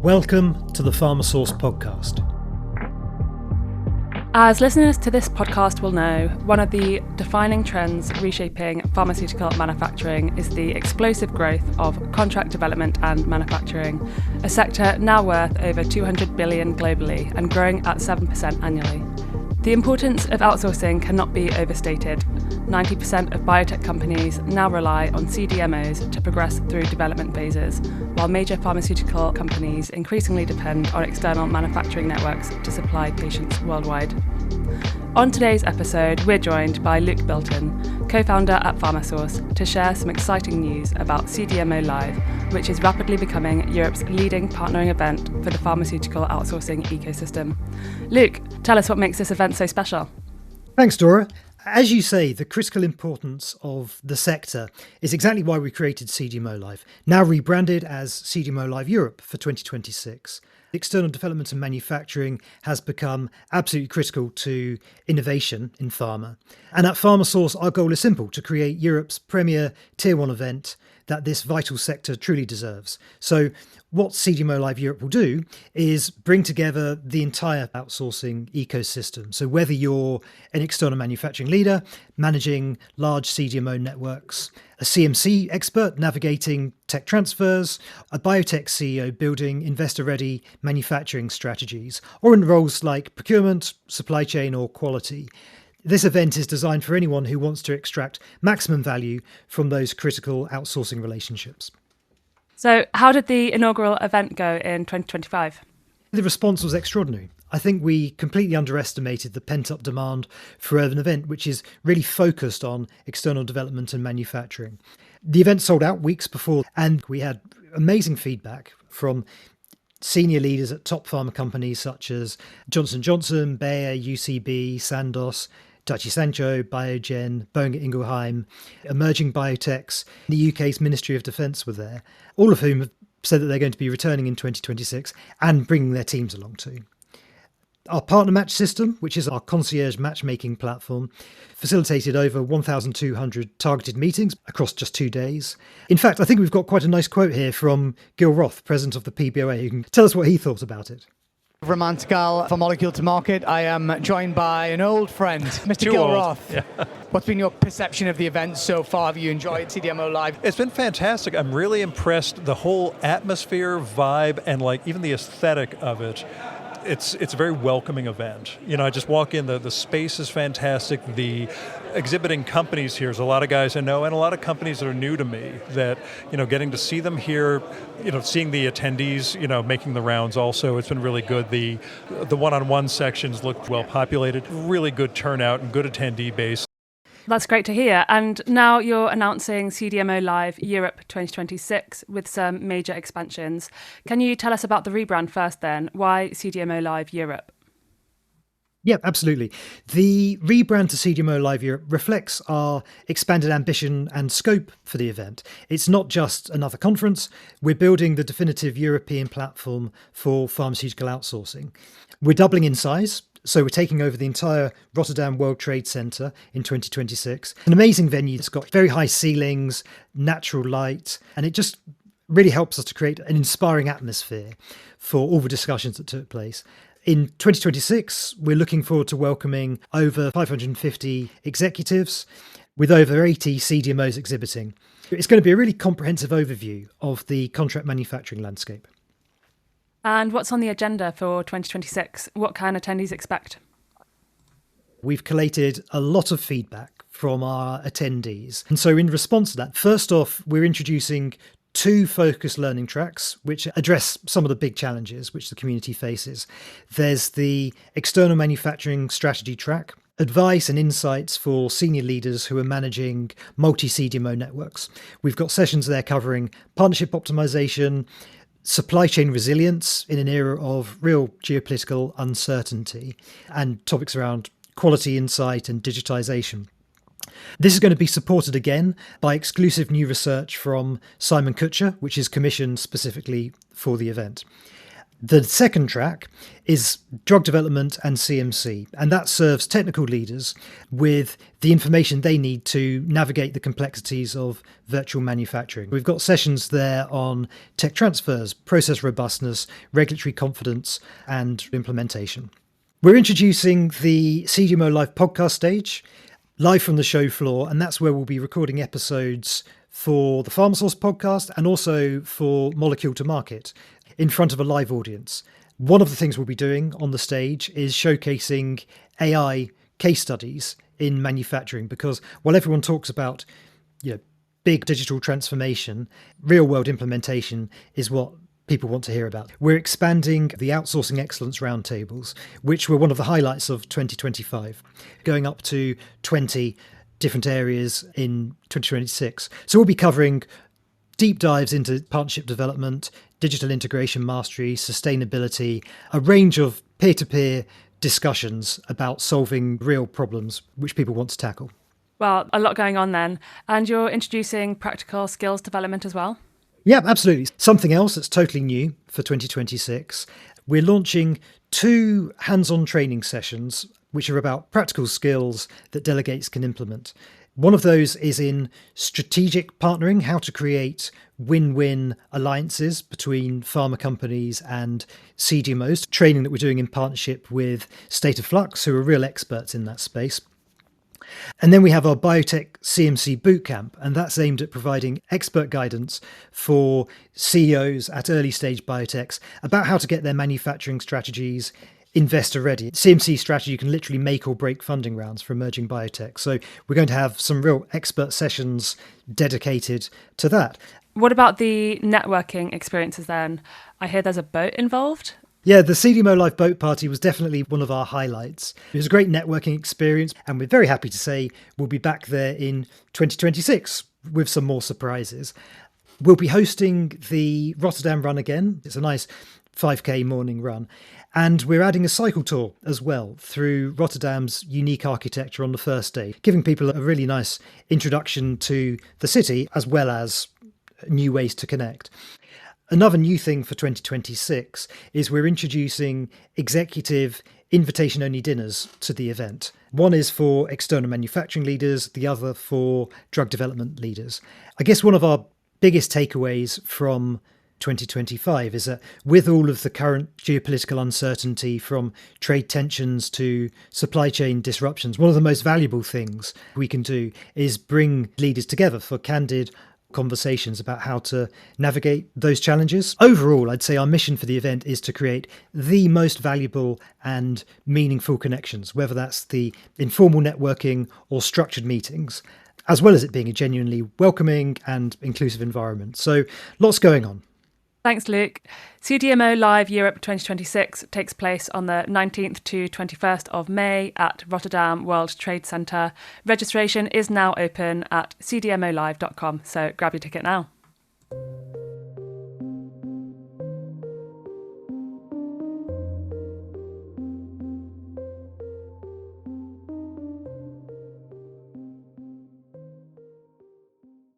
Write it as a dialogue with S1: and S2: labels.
S1: Welcome to the PharmaSource podcast.
S2: As listeners to this podcast will know, one of the defining trends reshaping pharmaceutical manufacturing is the explosive growth of contract development and manufacturing, a sector now worth over $200 billion globally and growing at 7% annually. The importance of outsourcing cannot be overstated. 90% of biotech companies now rely on CDMOs to progress through development phases, while major pharmaceutical companies increasingly depend on external manufacturing networks to supply patients worldwide. On today's episode, we're joined by Luke Bilton, co-founder at PharmaSource, to share some exciting news about CDMO Live, which is rapidly becoming Europe's leading partnering event for the pharmaceutical outsourcing ecosystem. Luke, tell us what makes this event so special.
S1: Thanks, Dora. As you say, the critical importance of the sector is exactly why we created CDMO Live, now rebranded as CDMO Live Europe for 2026. External development and manufacturing has become absolutely critical to innovation in pharma. And at PharmaSource, our goal is simple: to create Europe's premier Tier 1 event that this vital sector truly deserves. So what CDMO Live Europe will do is bring together the entire outsourcing ecosystem. So whether you're an external manufacturing leader, managing large CDMO networks, a CMC expert navigating tech transfers, a biotech CEO building investor-ready manufacturing strategies, or in roles like procurement, supply chain, or quality, this event is designed for anyone who wants to extract maximum value from those critical outsourcing relationships.
S2: So how did the inaugural event go in 2025?
S1: The response was extraordinary. I think we completely underestimated the pent-up demand for an event which is really focused on external development and manufacturing. The event sold out weeks before, and we had amazing feedback from senior leaders at top pharma companies such as Johnson & Johnson, Bayer, UCB, Sandoz, Daiichi Sankyo, Biogen, Boehringer Ingelheim, emerging biotechs. The UK's Ministry of Defence were there, all of whom have said that they're going to be returning in 2026 and bringing their teams along too. Our PartnerMatch system, which is our concierge matchmaking platform, facilitated over 1,200 targeted meetings across just 2 days. In fact, I think we've got quite a nice quote here from Gil Roth, president of the PBOA, who can tell us what he thought about it.
S3: Romantical for molecule to market. I am joined by an old friend, Mr. Gil Roth.
S4: Yeah.
S3: What's been your perception of the event so far? Have you enjoyed CDMO Live?
S4: It's been fantastic. I'm really impressed. The whole atmosphere, vibe, and even the aesthetic of it. It's a very welcoming event. I just walk in, the space is fantastic. The exhibiting companies here, there's a lot of guys I know and a lot of companies that are new to me that, getting to see them here, seeing the attendees, making the rounds also, it's been really good. The one-on-one sections look well populated, really good turnout and good attendee base.
S2: That's great to hear. And now you're announcing CDMO Live Europe 2026 with some major expansions. Can you tell us about the rebrand first then? Why CDMO Live Europe?
S1: Yeah, absolutely. The rebrand to CDMO Live Europe reflects our expanded ambition and scope for the event. It's not just another conference. We're building the definitive European platform for pharmaceutical outsourcing. We're doubling in size. So we're taking over the entire Rotterdam World Trade Center in 2026. An amazing venue that's got very high ceilings, natural light, and it just really helps us to create an inspiring atmosphere for all the discussions that took place. In 2026, we're looking forward to welcoming over 550 executives with over 80 CDMOs exhibiting. It's going to be a really comprehensive overview of the contract manufacturing landscape.
S2: And what's on the agenda for 2026? What can attendees expect?
S1: We've collated a lot of feedback from our attendees. And so in response to that, first off, we're introducing 2 focused learning tracks which address some of the big challenges which the community faces. There's the external manufacturing strategy track, advice and insights for senior leaders who are managing multi-CDMO networks. We've got sessions there covering partnership optimization, supply chain resilience in an era of real geopolitical uncertainty, and topics around quality insight and digitization. This is going to be supported again by exclusive new research from Simon Kucher, which is commissioned specifically for the event. The second track is drug development and CMC, and that serves technical leaders with the information they need to navigate the complexities of virtual manufacturing. We've got sessions there on tech transfers, process robustness, regulatory confidence, and implementation. We're introducing the CDMO Live podcast stage, live from the show floor, and that's where we'll be recording episodes for the PharmaSource podcast and also for Molecule to Market in front of a live audience. One of the things we'll be doing on the stage is showcasing AI case studies in manufacturing, because while everyone talks about, big digital transformation, real world implementation is what people want to hear about. We're expanding the Outsourcing Excellence Roundtables, which were one of the highlights of 2025, going up to 20 different areas in 2026. So we'll be covering deep dives into partnership development, digital integration mastery, sustainability, a range of peer-to-peer discussions about solving real problems which people want to tackle.
S2: Well, a lot going on then. And you're introducing practical skills development as well?
S1: Yeah, absolutely. Something else that's totally new for 2026. We're launching 2 hands-on training sessions which are about practical skills that delegates can implement. One of those is in strategic partnering, how to create win-win alliances between pharma companies and CDMOs, training that we're doing in partnership with State of Flux, who are real experts in that space. And then we have our Biotech CMC Bootcamp, and that's aimed at providing expert guidance for CEOs at early stage biotechs about how to get their manufacturing strategies investor ready. CMC strategy can literally make or break funding rounds for emerging biotech. So we're going to have some real expert sessions dedicated to that.
S2: What about the networking experiences then? I hear there's a boat involved.
S1: Yeah, the CDMO Live Boat Party was definitely one of our highlights. It was a great networking experience, and we're very happy to say we'll be back there in 2026 with some more surprises. We'll be hosting the Rotterdam run again. It's a nice 5K morning run. And we're adding a cycle tour as well through Rotterdam's unique architecture on the first day, giving people a really nice introduction to the city as well as new ways to connect. Another new thing for 2026 is we're introducing executive invitation-only dinners to the event. One is for external manufacturing leaders, the other for drug development leaders. I guess one of our biggest takeaways from 2025 is that with all of the current geopolitical uncertainty, from trade tensions to supply chain disruptions, one of the most valuable things we can do is bring leaders together for candid conversations about how to navigate those challenges. Overall, I'd say our mission for the event is to create the most valuable and meaningful connections, whether that's the informal networking or structured meetings, as well as it being a genuinely welcoming and inclusive environment. So lots going on.
S2: Thanks, Luke. CDMO Live Europe 2026 takes place on the 19th to 21st of May at Rotterdam World Trade Center. Registration is now open at cdmolive.com, so grab your ticket now.